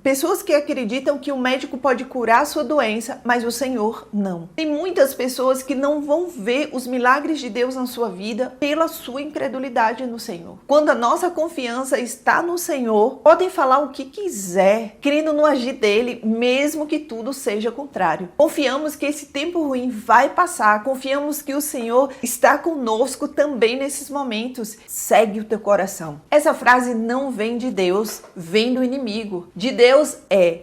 Pessoas que acreditam que o médico pode curar a sua doença, mas o Senhor não. Tem muitas pessoas que não vão ver os milagres de Deus na sua vida pela sua incredulidade no Senhor. Quando a nossa confiança está no Senhor, podem falar o que quiser, querendo no agir dele, mesmo que tudo seja contrário. Confiamos que esse tempo ruim vai passar, confiamos que o Senhor está conosco também nesses momentos. Segue o teu coração. Essa frase não vem de Deus, vem do inimigo. De Deus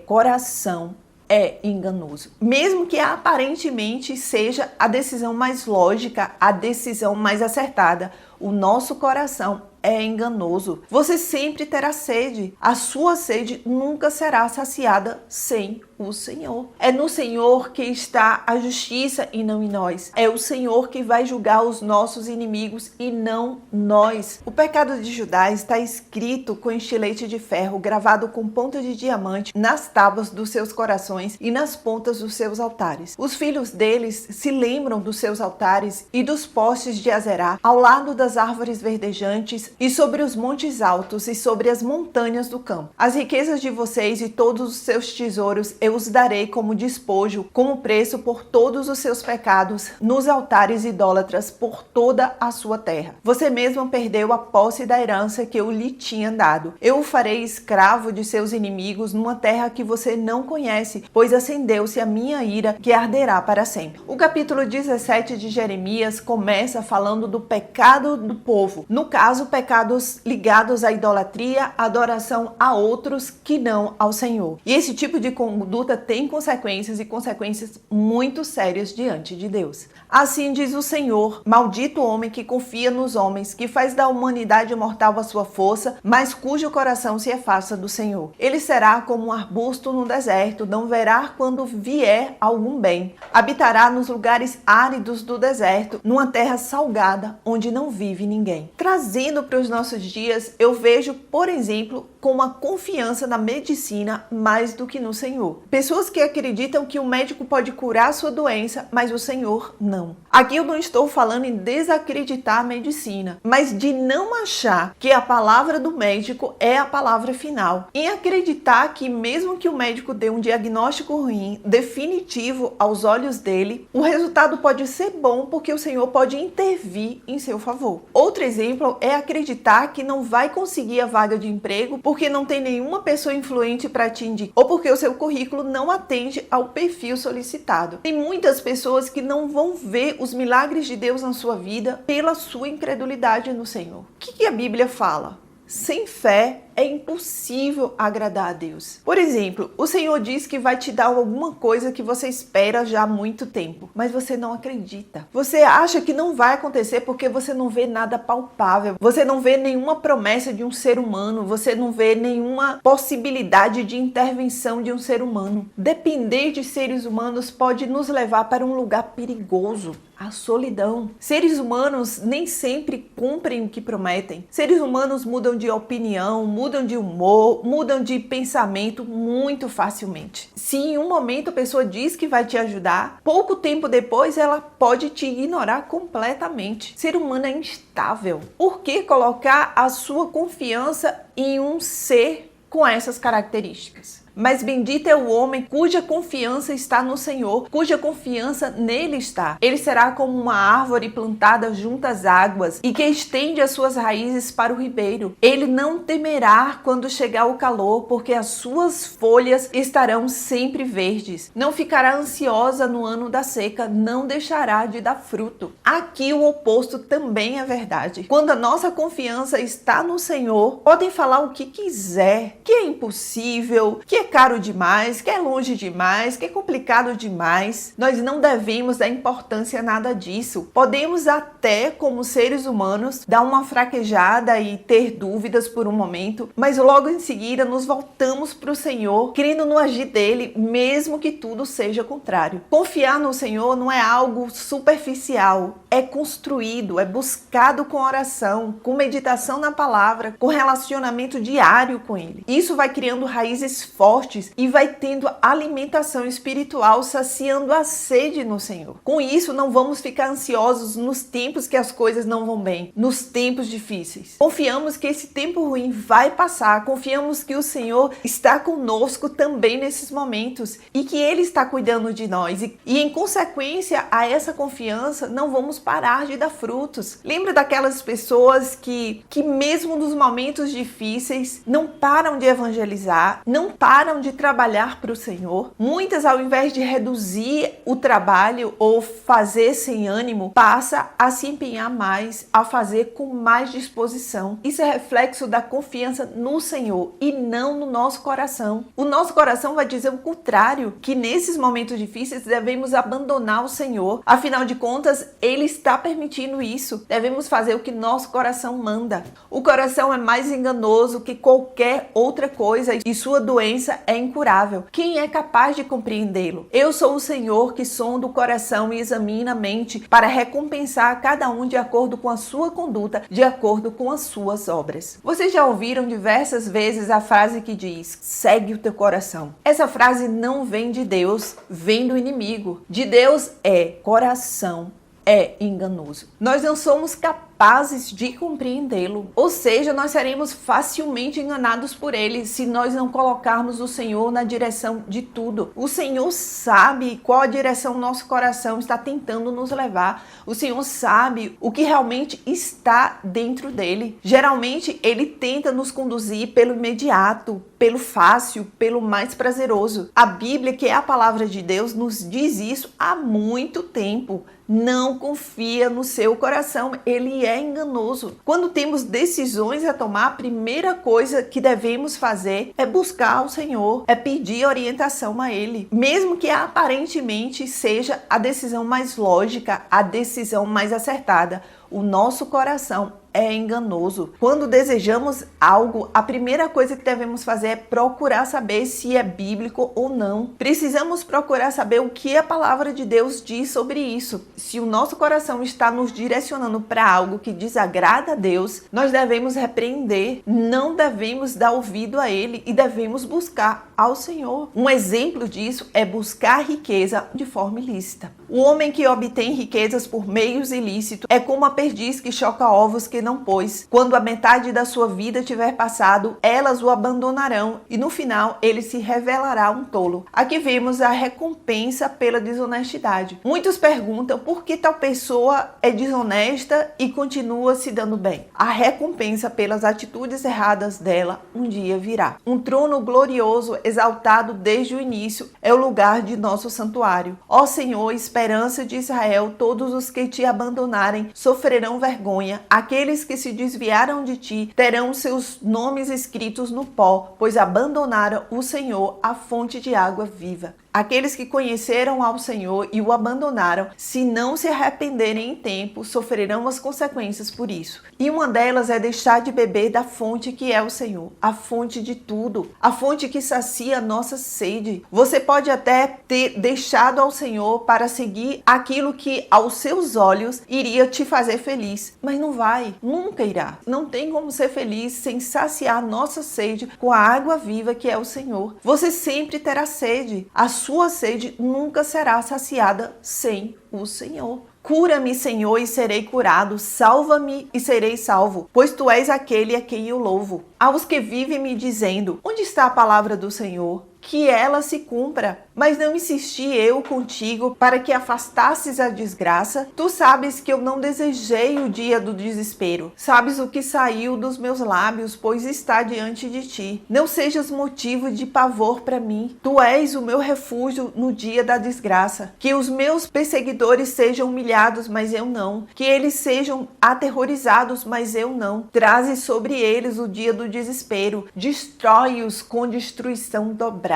coração é enganoso. Mesmo que aparentemente seja a decisão mais lógica, a decisão mais acertada, o nosso coração é enganoso. Você sempre terá sede. A sua sede nunca será saciada sem o Senhor. É no Senhor que está a justiça e não em nós. É o Senhor que vai julgar os nossos inimigos e não nós. O pecado de Judá está escrito com estilete de ferro, gravado com ponta de diamante nas tábuas dos seus corações e nas pontas dos seus altares. Os filhos deles se lembram dos seus altares e dos postes de Azerá, ao lado das árvores verdejantes e sobre os montes altos e sobre as montanhas do campo. As riquezas de vocês e todos os seus tesouros eu os darei como despojo, como preço por todos os seus pecados nos altares idólatras por toda a sua terra. Você mesmo perdeu a posse da herança que eu lhe tinha dado. Eu o farei escravo de seus inimigos numa terra que você não conhece, pois acendeu-se a minha ira que arderá para sempre. O capítulo 17 de Jeremias começa falando do pecado do povo. No caso, pecados ligados à idolatria, adoração a outros que não ao Senhor. E esse tipo de conduta tem consequências e consequências muito sérias diante de Deus. Assim diz o Senhor: maldito o homem que confia nos homens, que faz da humanidade mortal a sua força, mas cujo coração se afasta do Senhor. Ele será como um arbusto no deserto, não verá quando vier algum bem. Habitará nos lugares áridos do deserto, numa terra salgada, onde não vive ninguém. Trazendo para os nossos dias, eu vejo, por exemplo, com uma confiança na medicina mais do que no Senhor. Pessoas que acreditam que o médico pode curar a sua doença, mas o Senhor não. Aqui eu não estou falando em desacreditar a medicina, mas de não achar que a palavra do médico é a palavra final. Em acreditar que mesmo que o médico dê um diagnóstico ruim, definitivo aos olhos dele, o resultado pode ser bom porque o Senhor pode intervir em seu favor. Outro exemplo é acreditar que não vai conseguir a vaga de emprego porque não tem nenhuma pessoa influente para te indicar ou porque o seu currículo não atende ao perfil solicitado. Tem muitas pessoas que não vão ver os milagres de Deus na sua vida pela sua incredulidade no Senhor. O que a Bíblia fala? Sem fé é impossível agradar a Deus. Por exemplo, o Senhor diz que vai te dar alguma coisa que você espera já há muito tempo, mas você não acredita. Você acha que não vai acontecer porque você não vê nada palpável, você não vê nenhuma promessa de um ser humano, você não vê nenhuma possibilidade de intervenção de um ser humano. Depender de seres humanos pode nos levar para um lugar perigoso. A solidão. Seres humanos nem sempre cumprem o que prometem. Seres humanos mudam de opinião, mudam de humor, mudam de pensamento muito facilmente. Se em um momento a pessoa diz que vai te ajudar, pouco tempo depois ela pode te ignorar completamente. Ser humano é instável. Por que colocar a sua confiança em um ser com essas características? Mas bendito é o homem cuja confiança está no Senhor, cuja confiança nele está. Ele será como uma árvore plantada junto às águas e que estende as suas raízes para o ribeiro. Ele não temerá quando chegar o calor, porque as suas folhas estarão sempre verdes. Não ficará ansiosa no ano da seca, não deixará de dar fruto. Aqui o oposto também é verdade. Quando a nossa confiança está no Senhor, podem falar o que quiser, que é impossível, que é caro demais, que é longe demais, que é complicado demais. Nós não devemos dar importância a nada disso. Podemos até, como seres humanos, dar uma fraquejada e ter dúvidas por um momento, mas logo em seguida nos voltamos para o Senhor, querendo no agir dele, mesmo que tudo seja contrário. Confiar no Senhor não é algo superficial, é construído, é buscado com oração, com meditação na palavra, com relacionamento diário com ele. Isso vai criando raízes fortes fortes e vai tendo alimentação espiritual, saciando a sede no Senhor. Com isso, não vamos ficar ansiosos nos tempos que as coisas não vão bem, nos tempos difíceis. Confiamos que esse tempo ruim vai passar, confiamos que o Senhor está conosco também nesses momentos e que Ele está cuidando de nós. E em consequência a essa confiança, não vamos parar de dar frutos. Lembra daquelas pessoas que mesmo nos momentos difíceis, não param de evangelizar, não param de trabalhar para o Senhor? Muitas, ao invés de reduzir o trabalho ou fazer sem ânimo, passa a se empenhar mais, a fazer com mais disposição. Isso é reflexo da confiança no Senhor e não no nosso coração. O nosso coração vai dizer o contrário, que nesses momentos difíceis devemos abandonar o Senhor. Afinal de contas, Ele está permitindo isso. Devemos fazer o que nosso coração manda. O coração é mais enganoso que qualquer outra coisa e sua doença é incurável. Quem é capaz de compreendê-lo? Eu sou o Senhor que sonda o coração e examina a mente para recompensar cada um de acordo com a sua conduta, de acordo com as suas obras. Vocês já ouviram diversas vezes a frase que diz: segue o teu coração. Essa frase não vem de Deus, vem do inimigo. De Deus é coração. É enganoso. Nós não somos capazes de compreendê-lo. Ou seja, nós seremos facilmente enganados por ele se nós não colocarmos o Senhor na direção de tudo. O Senhor sabe qual a direção nosso coração está tentando nos levar. O Senhor sabe o que realmente está dentro dele. Geralmente, ele tenta nos conduzir pelo imediato, pelo fácil, pelo mais prazeroso. A Bíblia, que é a palavra de Deus, nos diz isso há muito tempo. Não confia no seu coração, ele é enganoso. Quando temos decisões a tomar, a primeira coisa que devemos fazer é buscar o Senhor, é pedir orientação a Ele. Mesmo que aparentemente seja a decisão mais lógica, a decisão mais acertada, o nosso coração é enganoso. Quando desejamos algo, a primeira coisa que devemos fazer é procurar saber se é bíblico ou não. Precisamos procurar saber o que a palavra de Deus diz sobre isso. Se o nosso coração está nos direcionando para algo que desagrada a Deus, nós devemos repreender, não devemos dar ouvido a Ele e devemos buscar ao Senhor. Um exemplo disso é buscar riqueza de forma ilícita. O homem que obtém riquezas por meios ilícitos é como a perdiz que choca ovos que não pôs. Quando a metade da sua vida tiver passado, elas o abandonarão e no final ele se revelará um tolo. Aqui vemos a recompensa pela desonestidade. Muitos perguntam por que tal pessoa é desonesta e continua se dando bem. A recompensa pelas atitudes erradas dela um dia virá. Um trono glorioso, exaltado desde o início, é o lugar de nosso santuário. Ó Senhor, esperança de Israel, todos os que te abandonarem sofrerão vergonha. Aqueles que se desviaram de ti terão seus nomes escritos no pó, pois abandonaram o Senhor, a fonte de água viva. Aqueles que conheceram ao Senhor e o abandonaram, se não se arrependerem em tempo, sofrerão as consequências por isso. E uma delas é deixar de beber da fonte que é o Senhor, a fonte de tudo, a fonte que sacia a nossa sede. Você pode até ter deixado ao Senhor para seguir aquilo que aos seus olhos iria te fazer feliz, mas não vai, nunca irá. Não tem como ser feliz sem saciar nossa sede com a água viva que é o Senhor. Você sempre terá sede. A sua sede nunca será saciada sem o Senhor. Cura-me, Senhor, e serei curado. Salva-me e serei salvo, pois tu és aquele a quem eu louvo. Aos que vivem me dizendo: onde está a palavra do Senhor? Que ela se cumpra. Mas não insisti eu contigo para que afastasses a desgraça? Tu sabes que eu não desejei o dia do desespero. Sabes o que saiu dos meus lábios, pois está diante de ti. Não sejas motivo de pavor para mim. Tu és o meu refúgio no dia da desgraça. Que os meus perseguidores sejam humilhados, mas eu não. Que eles sejam aterrorizados, mas eu não. Traze sobre eles o dia do desespero. Destrói-os com destruição dobrada.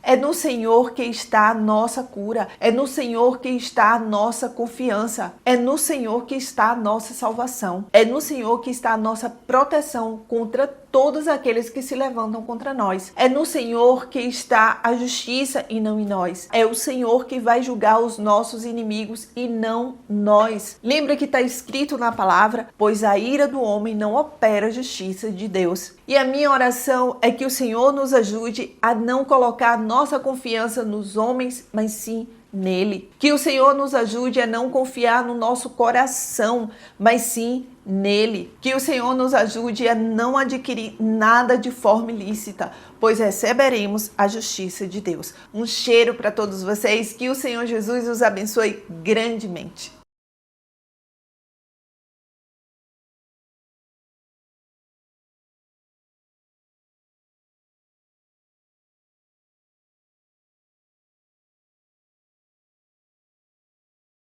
É no Senhor que está a nossa cura, é no Senhor que está a nossa confiança, é no Senhor que está a nossa salvação, é no Senhor que está a nossa proteção contra todos aqueles que se levantam contra nós. É no Senhor que está a justiça e não em nós. É o Senhor que vai julgar os nossos inimigos e não nós. Lembra que está escrito na palavra: pois a ira do homem não opera a justiça de Deus. E a minha oração é que o Senhor nos ajude a não colocar nossa confiança nos homens, mas sim nele. Que o Senhor nos ajude a não confiar no nosso coração, mas sim nele. Que o Senhor nos ajude a não adquirir nada de forma ilícita, pois receberemos a justiça de Deus. Um cheiro para todos vocês. Que o Senhor Jesus os abençoe grandemente.